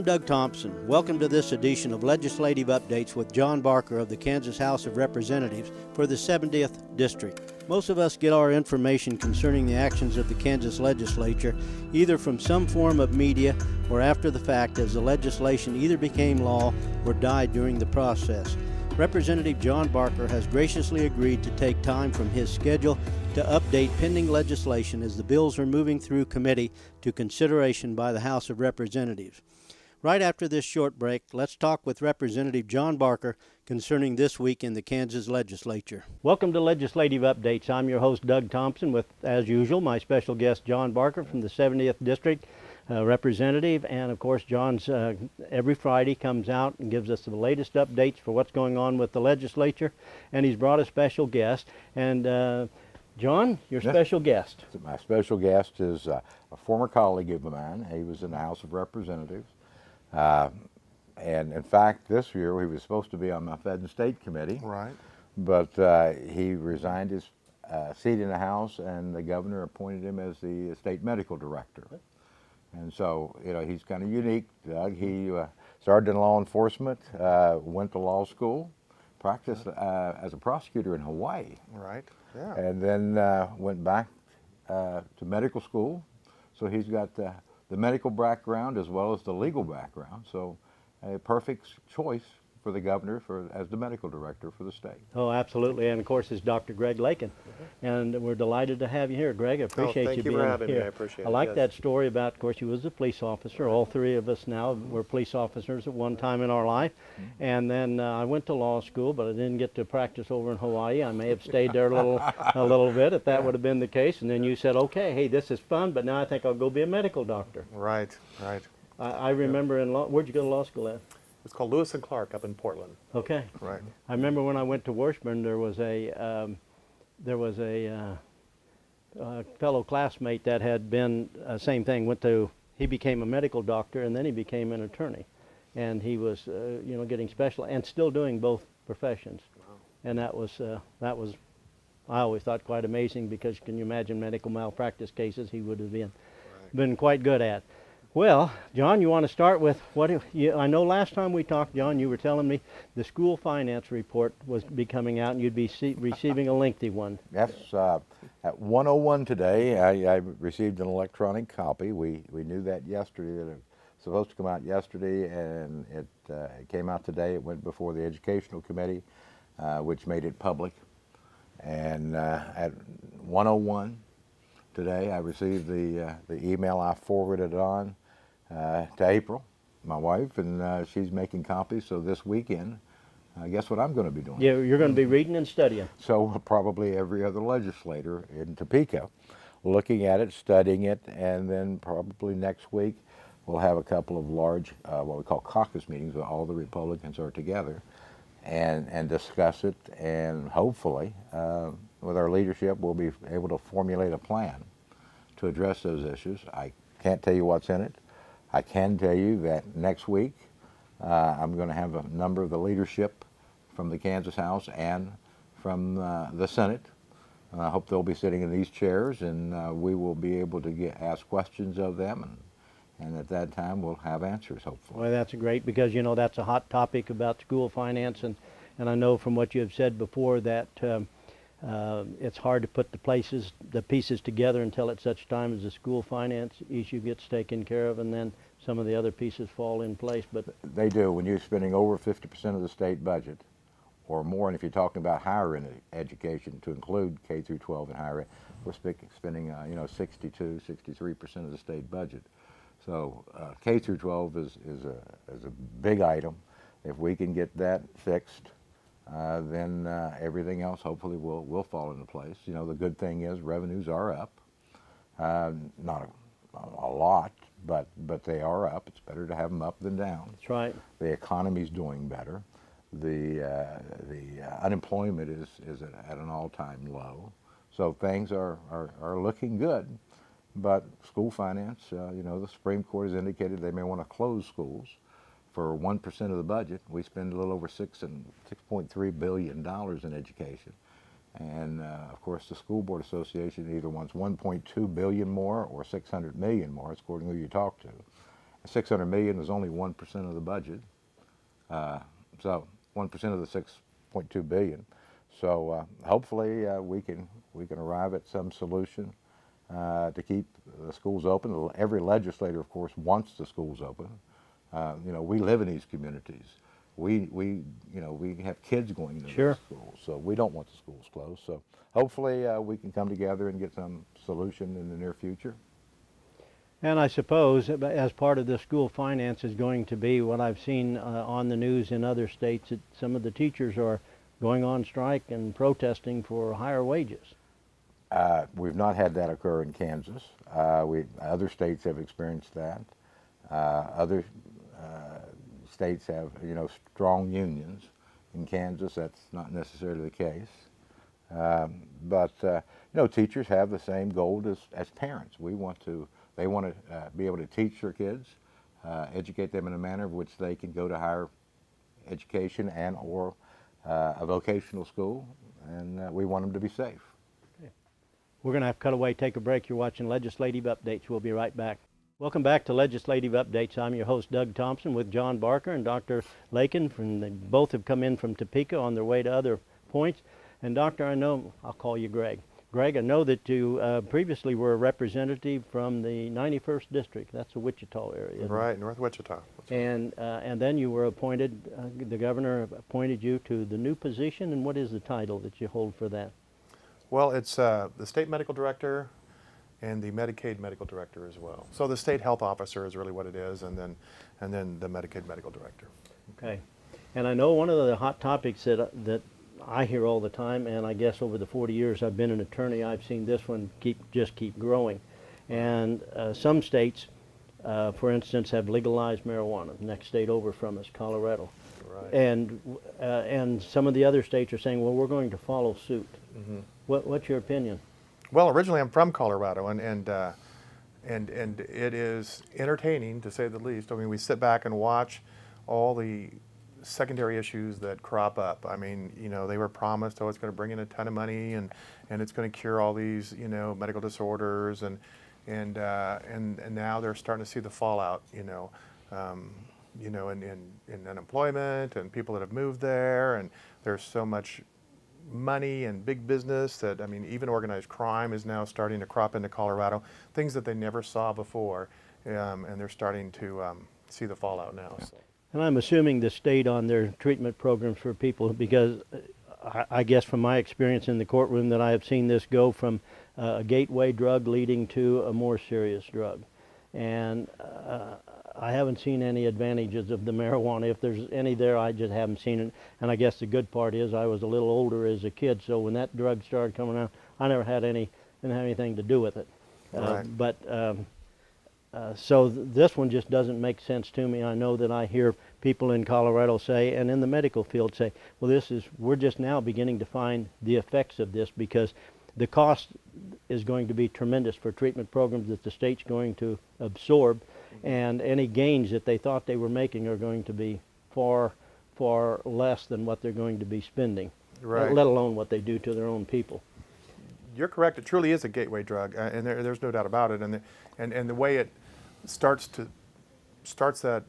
I'm Doug Thompson. Welcome to this edition of Legislative Updates with John Barker of the Kansas House of Representatives for the 70th District. Most of us get our information concerning the actions of the Kansas legislature either from some form of media or after the fact, as the legislation either became law or died during the process. Representative John Barker has graciously agreed to take time from his schedule to update pending legislation as the bills are moving through committee to consideration by the House of Representatives. Right after this short break, let's talk with Representative John Barker concerning this week in the Kansas legislature. Welcome to Legislative Updates. I'm your host, Doug Thompson, with, as usual, my special guest, John Barker from the 70th District Representative. And, of course, John's every Friday comes out and gives us the latest updates for what's going on with the legislature. And he's brought a special guest. And, John, your special guest. My special guest is a former colleague of mine. He was in the House of Representatives. And in fact, this year he was supposed to be on my Fed and State Committee. Right. But he resigned his seat in the House, and the governor appointed him as the state medical director. And so, you know, he's kind of unique, Doug. He started in law enforcement, went to law school, practiced as a prosecutor in Hawaii. Right. Yeah. And then went back to medical school. So he's got the medical background as well as the legal background. So a perfect choice for the governor as the medical director for the state. Oh, absolutely. And of course, it's Dr. Greg Lakin. And we're delighted to have you here, Greg. I appreciate you being here. Thank you for having me. I appreciate it. I like that story about, of course, you was a police officer. All three of us now were police officers at one time in our life. And then I went to law school, but I didn't get to practice over in Hawaii. I may have stayed there a little bit if that would have been the case. And then you said, okay, hey, this is fun, but now I think I'll go be a medical doctor. Right, right. I remember in law, where'd you go to law school at? It's called Lewis and Clark up in Portland. Okay. Right. I remember when I went to Washburn, there was a fellow classmate that had been same thing. He became a medical doctor and then he became an attorney, and he was getting special and still doing both professions. Wow. And that was I always thought quite amazing, because can you imagine medical malpractice cases he would have been quite good at. Well, John, you want to start with I know last time we talked, John, you were telling me the school finance report was coming out and you'd be receiving a lengthy one. Yes, at 1:01 today, I received an electronic copy. We knew that yesterday, that it was supposed to come out yesterday, and it came out today. It went before the Educational Committee, which made it public. And at 1:01 today, I received the email. I forwarded it on to April, my wife, and she's making copies. So this weekend, guess what I'm going to be doing? Yeah, you're going to be reading and studying. So probably every other legislator in Topeka, looking at it, studying it, and then probably next week we'll have a couple of large, what we call caucus meetings, where all the Republicans are together, and discuss it, and hopefully, with our leadership, we'll be able to formulate a plan to address those issues. I can't tell you what's in it. I can tell you that next week I'm going to have a number of the leadership from the Kansas House and from the Senate. I hope they'll be sitting in these chairs, and we will be able to ask questions of them, and at that time we'll have answers, hopefully. Well, that's great, because that's a hot topic about school finance, and I know from what you have said before that it's hard to put the pieces together until at such time as the school finance issue gets taken care of, and then some of the other pieces fall in place. But they do. When you're spending over 50% of the state budget or more, and if you're talking about higher education to include K through 12 and higher ed, we're spending 62, 63% of the state budget. So K through 12 is a big item. If we can get that fixed, then everything else hopefully will fall into place. The good thing is revenues are up, not a lot, but they are up. It's better to have them up than down. That's right. The economy's doing better. The unemployment is at an all-time low. So things are looking good. But school finance, the Supreme Court has indicated they may want to close schools for 1% of the budget. We spend a little over $6.3 billion in education. And of course, the School Board Association either wants $1.2 billion more or $600 million more, according to who you talk to. $600 million is only 1% of the budget. So 1% of the $6.2 billion. So hopefully we can arrive at some solution to keep the schools open. Every legislator, of course, wants the schools open. You know, we live in these communities. We have kids going to Sure. schools, so we don't want the schools closed. So hopefully we can come together and get some solution in the near future. And I suppose as part of the school finance is going to be what I've seen on the news in other states, that some of the teachers are going on strike and protesting for higher wages. We've not had that occur in Kansas. Other states have experienced that. Other states have, you know, strong unions. In Kansas, that's not necessarily the case. But you know, teachers have the same goal as parents. They want to be able to teach their kids, educate them in a manner in which they can go to higher education and or a vocational school, and we want them to be safe. We're going to have to cut away, take a break. You're watching Legislative Updates. We'll be right back. Welcome back to Legislative Updates. I'm your host, Doug Thompson, with John Barker and Dr. Lakin. They both have come in from Topeka on their way to other points. And Doctor, I know, I'll call you Greg. Greg, I know that you previously were a representative from the 91st District. That's the Wichita area. Isn't Right, it? North Wichita. And then you were appointed, the governor appointed you to the new position. And what is the title that you hold for that? Well, it's the state medical director and the Medicaid medical director as well. So the state health officer is really what it is, and then the Medicaid medical director. Okay. And I know one of the hot topics that I hear all the time, and I guess over the 40 years I've been an attorney, I've seen this one just keep growing. And some states, for instance, have legalized marijuana. The next state over from us, Colorado. Right. And some of the other states are saying, well, we're going to follow suit. Mm-hmm. What's your opinion? Well, originally I'm from Colorado, and it is entertaining, to say the least. I mean, we sit back and watch all the secondary issues that crop up. I mean, you know, they were promised, oh, it's going to bring in a ton of money, and it's going to cure all these, you know, medical disorders, and now they're starting to see the fallout, in unemployment and people that have moved there, and there's so much money and big business that, I mean, even organized crime is now starting to crop into Colorado, things that they never saw before, and they're starting to see the fallout now. So. And I'm assuming the state on their treatment programs for people, because I guess from my experience in the courtroom that I have seen this go from a gateway drug leading to a more serious drug. And I haven't seen any advantages of the marijuana. If there's any there, I just haven't seen it. And I guess the good part is I was a little older as a kid, so when that drug started coming out, I never had didn't have anything to do with it. Right. So this one just doesn't make sense to me. I know that I hear people in Colorado say, and in the medical field say, well, we're just now beginning to find the effects of this, because the cost is going to be tremendous for treatment programs that the state's going to absorb, and any gains that they thought they were making are going to be far, far less than what they're going to be spending, Right. let alone what they do to their own people. You're correct. It truly is a gateway drug, and there's no doubt about it. And the way it starts that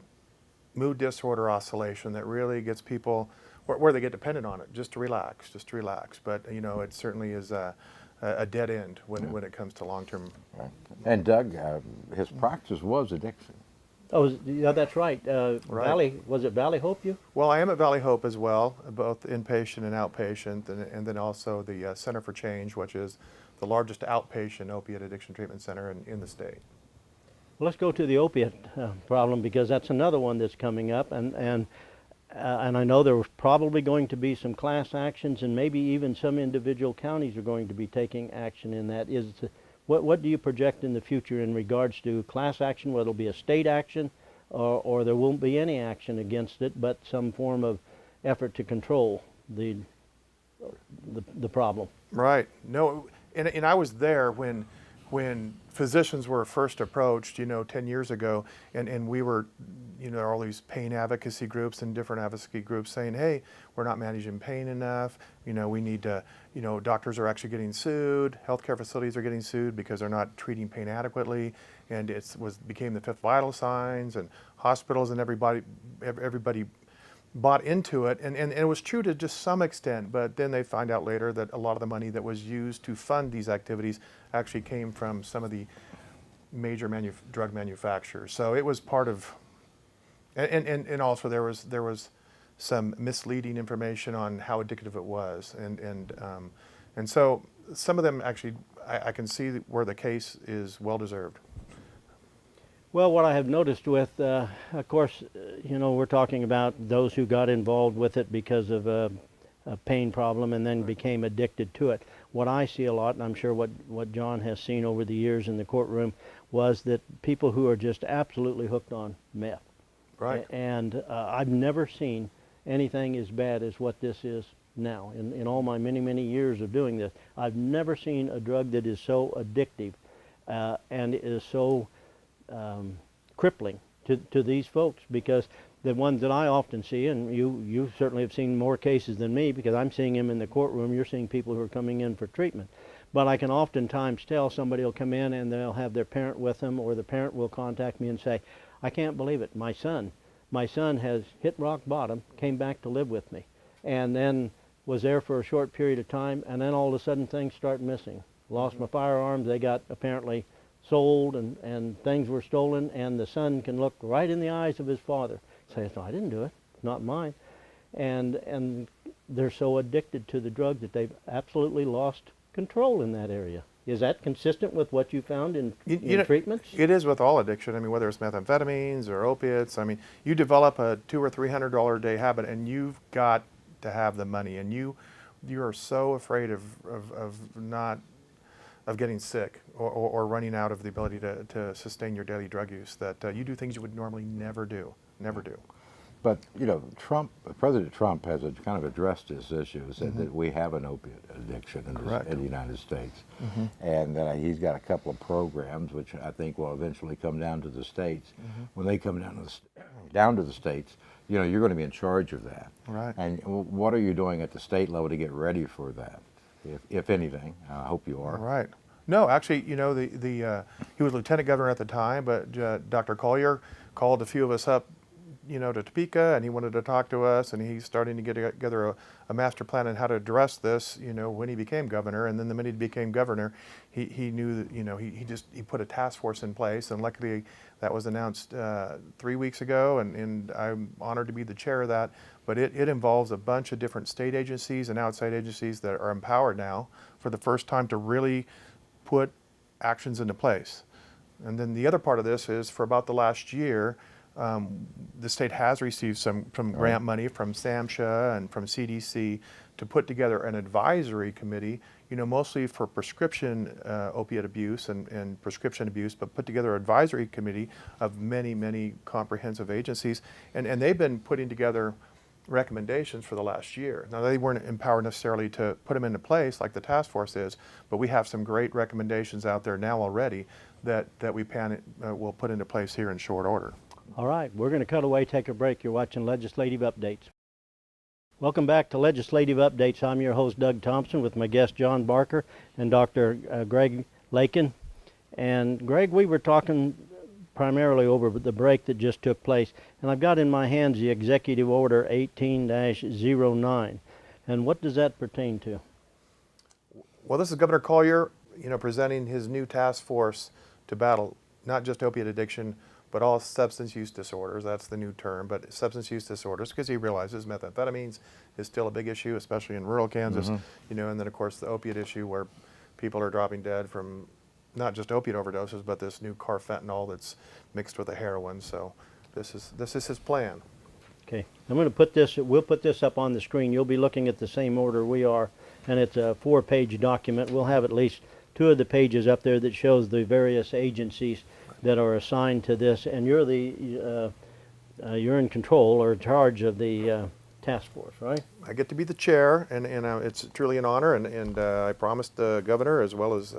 mood disorder oscillation that really gets people where they get dependent on it, just to relax. But you know, it certainly is a dead end when it comes to long-term. Right. And Doug, his practice was addiction. Oh, yeah, that's right. Right. Was it Valley Hope you? Well, I am at Valley Hope as well, both inpatient and outpatient, and then also the Center for Change, which is the largest outpatient opiate addiction treatment center in the state. Well, let's go to the opiate problem, because that's another one that's coming up, and I know there was probably going to be some class actions, and maybe even some individual counties are going to be taking action in that. What do you project in the future in regards to class action, whether it'll be a state action or there won't be any action against it, but some form of effort to control the problem? Right. No, and I was there when when physicians were first approached, 10 years ago, and we were, there are all these pain advocacy groups and different advocacy groups saying, hey, we're not managing pain enough, we need to, doctors are actually getting sued, healthcare facilities are getting sued because they're not treating pain adequately, and became the fifth vital signs, and hospitals and everybody bought into it, and it was true to just some extent, but then they find out later that a lot of the money that was used to fund these activities actually came from some of the major drug manufacturers. So it was part of, and also there was some misleading information on how addictive it was, and so some of them actually, I can see where the case is well deserved. Well, what I have noticed with, of course, we're talking about those who got involved with it because of a pain problem and then became addicted to it. What I see a lot, and I'm sure what John has seen over the years in the courtroom, was that people who are just absolutely hooked on meth. Right. And I've never seen anything as bad as what this is now. In all my many, many years of doing this, I've never seen a drug that is so addictive and is so crippling to these folks, because the ones that I often see, and you certainly have seen more cases than me because I'm seeing them in the courtroom, you're seeing people who are coming in for treatment. But I can oftentimes tell somebody will come in and they'll have their parent with them, or the parent will contact me and say, I can't believe it, my son has hit rock bottom, came back to live with me, and then was there for a short period of time, and then all of a sudden things start missing. Lost my firearms, they got apparently sold, and things were stolen, and the son can look right in the eyes of his father, say, no, I didn't do it, it's not mine. And they're so addicted to the drug that they've absolutely lost control in that area. Is that consistent with what you found in treatments? It is with all addiction. I mean, whether it's methamphetamines or opiates, I mean, you develop a $200 or $300 a day habit, and you've got to have the money, and you are so afraid of getting sick or running out of the ability to sustain your daily drug use that you do things you would normally never do. But President Trump has kind of addressed this issue, said that we have an opiate addiction in the United States, and he's got a couple of programs which I think will eventually come down to the states. When they come down to the states, you're going to be in charge of that. Right. And what are you doing at the state level to get ready for that, if anything? I hope you are. Right. No, actually, he was lieutenant governor at the time, but Dr. Collier called a few of us up, to Topeka, and he wanted to talk to us, and he's starting to get together a master plan on how to address this, when he became governor. And then the minute he became governor, he knew that, he put a task force in place, and luckily that was announced 3 weeks ago, and I'm honored to be the chair of that. But it involves a bunch of different state agencies and outside agencies that are empowered now for the first time to really put actions into place. And then the other part of this is, for about the last year, the state has received some grant money from SAMHSA and from CDC to put together an advisory committee, mostly for prescription opiate abuse and prescription abuse, but put together an advisory committee of many, many comprehensive agencies. And they've been putting together recommendations for the last year. Now, they weren't empowered necessarily to put them into place like the task force is, but we have some great recommendations out there now already that we will put into place here in short order. All right, we're going to cut away, take a break. You're watching Legislative Updates. Welcome back to Legislative Updates. I'm your host, Doug Thompson, with my guest, John Barker, and Dr. Greg Lakin. And Greg, we were talking primarily over the break that just took place, and I've got in my hands the Executive Order 18-09. And what does that pertain to? Well, this is Governor Collier, presenting his new task force to battle not just opiate addiction, but all substance use disorders. That's the new term, but substance use disorders, because he realizes methamphetamines is still a big issue, especially in rural Kansas, and then of course the opiate issue, where people are dropping dead from not just opiate overdoses, but this new carfentanil that's mixed with the heroin. So this is his plan. Okay, I'm going to put this, we'll put this up on the screen. You'll be looking at the same order we are, and it's a 4-page document. We'll have at least 2 of the pages up there that shows the various agencies that are assigned to this, and you're you're in control or in charge of the task force, right? I get to be the chair, and it's truly an honor, and I promised the governor as well as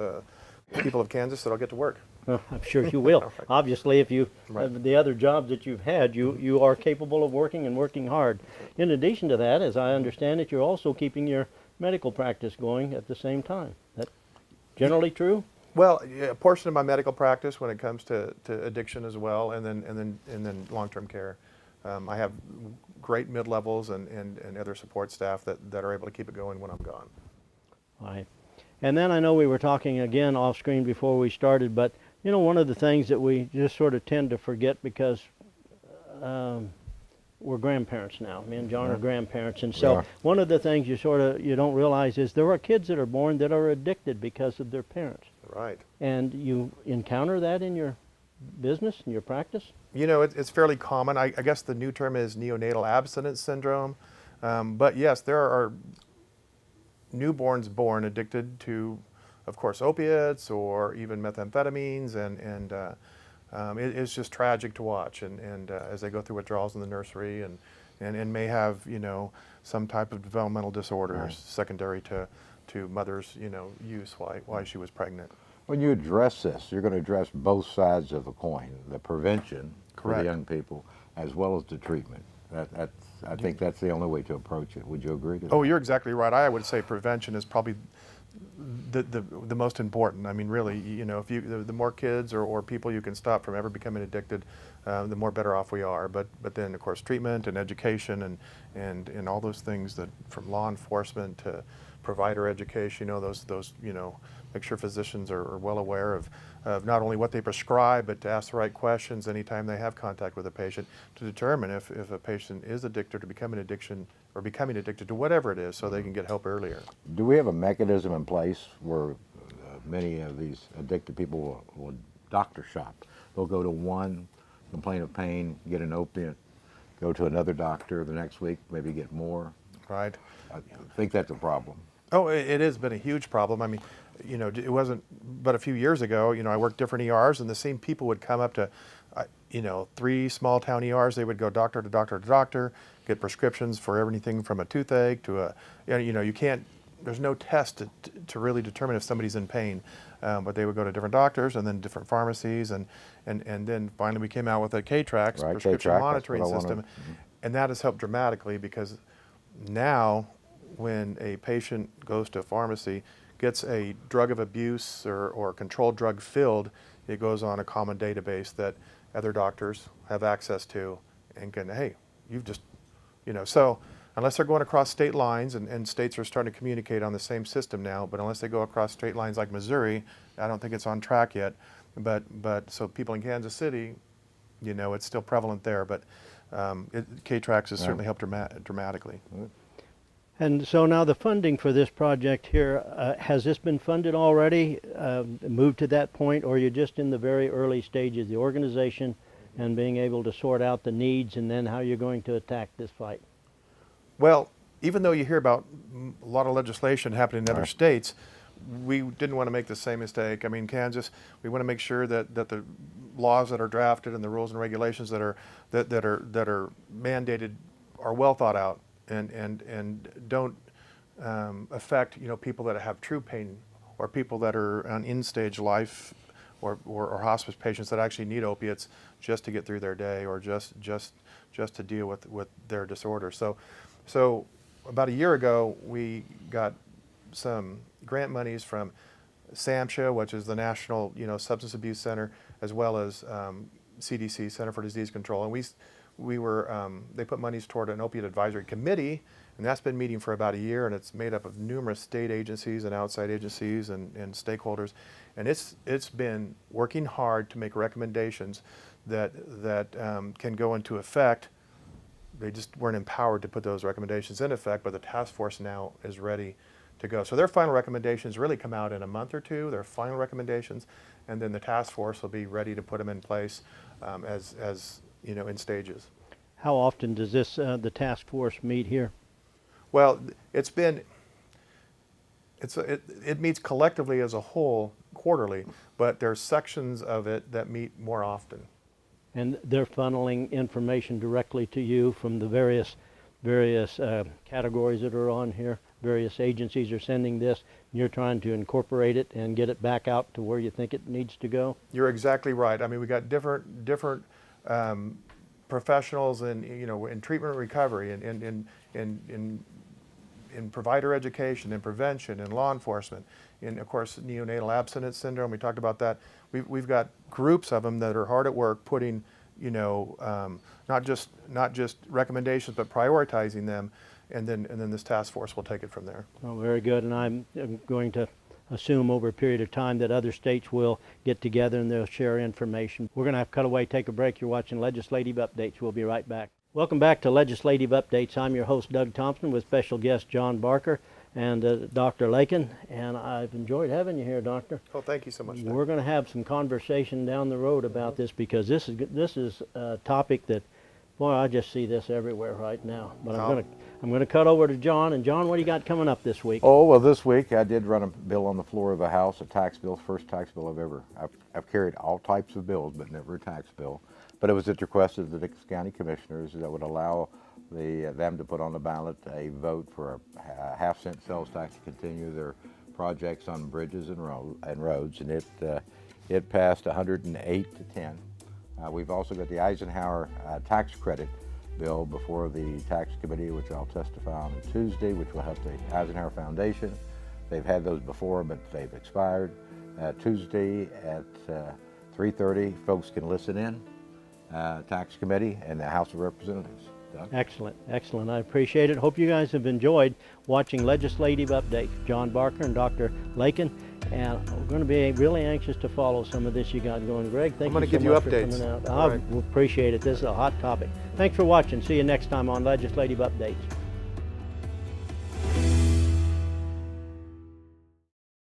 people of Kansas that I'll get to work. Well, I'm sure you will. Obviously, if you the other jobs that you've had, you are capable of working and working hard. In addition to that, as I understand it, you're also keeping your medical practice going at the same time. That generally true? Well, yeah, a portion of my medical practice when it comes to addiction as well, and then long-term care. I have great mid-levels and other support staff that are able to keep it going when I'm gone. Right. And then I know we were talking again off screen before we started, but you know, one of the things that we just sort of tend to forget because we're grandparents now. Me and John are grandparents, and so one of the things you don't realize is there are kids that are born that are addicted because of their parents. Right. And you encounter that in your business, in your practice? You know, it's fairly common. I guess the new term is neonatal abstinence syndrome. But yes, there are newborns born addicted to, of course, opiates or even methamphetamines, and it's just tragic to watch. And as they go through withdrawals in the nursery and may have, you know, some type of developmental disorder secondary to mother's, you know, use why she was pregnant. When you address this, you're going to address both sides of the coin, the prevention for the young people as well as the treatment. I think that's the only way to approach it. Would you agree to that? Oh, you're exactly right. I would say prevention is probably the most important. I mean, really, you know, if the more kids or people you can stop from ever becoming addicted, the more better off we are. But then, of course, treatment and education and all those things that from law enforcement to provider education, you know, those you know, make sure physicians are well aware of not only what they prescribe, but to ask the right questions anytime they have contact with a patient to determine if a patient is addicted or becoming addicted to whatever it is, so they can get help earlier. Do we have a mechanism in place where many of these addicted people will doctor shop? They'll go to one, complain of pain, get an opiate, go to another doctor the next week, maybe get more. Right. I think that's a problem. Oh, it has been a huge problem. I mean, you know, it wasn't but a few years ago, you know, I worked different ERs, and the same people would come up to, you know, 3 small town ERs. They would go doctor to doctor to doctor, get prescriptions for everything from a toothache to you know, you can't, there's no test to really determine if somebody's in pain. But they would go to different doctors and then different pharmacies, and then finally we came out with a K-Trax prescription K-Trax, monitoring system. And that has helped dramatically, because now when a patient goes to a pharmacy, gets a drug of abuse or controlled drug filled, it goes on a common database that other doctors have access to and can, hey, you've just, you know, so unless they're going across state lines, and states are starting to communicate on the same system now, but unless they go across state lines like Missouri, I don't think it's on track yet. But so people in Kansas City, you know, it's still prevalent there, but K-Trax has certainly helped dramatically. And so now the funding for this project here, has this been funded already, moved to that point, or are you just in the very early stages, the organization and being able to sort out the needs and then how you're going to attack this fight? Well, even though you hear about a lot of legislation happening in other states, we didn't want to make the same mistake. I mean, Kansas, we want to make sure that the laws that are drafted and the rules and regulations that are mandated are well thought out and don't affect, you know, people that have true pain or people that are on end-stage life or hospice patients that actually need opiates just to get through their day or just to deal with their disorder. So about a year ago, we got some grant monies from SAMHSA, which is the National, you know, Substance Abuse Center, as well as CDC, Center for Disease Control, and we were they put monies toward an opiate advisory committee, and that's been meeting for about a year, and it's made up of numerous state agencies and outside agencies and stakeholders, and it's been working hard to make recommendations that can go into effect. They just weren't empowered to put those recommendations in effect, but the task force now is ready to go. So their final recommendations really come out in a month or two, their final recommendations, and then the task force will be ready to put them in place as you know, in stages. How often does this the task force meet here? Well, it meets collectively as a whole quarterly, but there's sections of it that meet more often. And they're funneling information directly to you from the various categories that are on here, various agencies are sending this. You're trying to incorporate it and get it back out to where you think it needs to go? You're exactly right. I mean, we got different professionals in treatment and recovery, in provider education, in prevention, in law enforcement, in, of course, neonatal abstinence syndrome. We talked about that. We've got groups of them that are hard at work putting, not just recommendations, but prioritizing them, and then this task force will take it from there. Oh, very good. And I'm going to assume over a period of time that other states will get together and they'll share information. We're going to have to cut away, take a break. You're watching Legislative Updates. We'll be right back. Welcome back to Legislative Updates. I'm your host, Doug Thompson, with special guest John Barker and Dr. Lakin, and I've enjoyed having you here, Doctor. Oh, thank you so much, Doug. We're going to have some conversation down the road about this, because this is a topic that, boy, I just see this everywhere right now. But I'm going to cut over to John. And John, what do you got coming up this week? Oh, well, this week I did run a bill on the floor of the House, a tax bill, first tax bill I've carried all types of bills, but never a tax bill. But it was at the request of the Dickinson County Commissioners that would allow them to put on the ballot a vote for a half-cent sales tax to continue their projects on bridges and roads, and it passed 108 to 10. We've also got the Eisenhower tax credit bill before the tax committee, which I'll testify on Tuesday, which will help the Eisenhower Foundation. They've had those before, but they've expired. Tuesday at 3:30, folks can listen in, tax committee and the House of Representatives. Doug? Excellent, excellent. I appreciate it. Hope you guys have enjoyed watching Legislative Updates. John Barker and Dr. Lakin, and we're going to be really anxious to follow some of this you got going. Greg, thank you so much for coming out. I'm going to give you updates. I appreciate it. This is a hot topic. Thanks for watching. See you next time on Legislative Updates.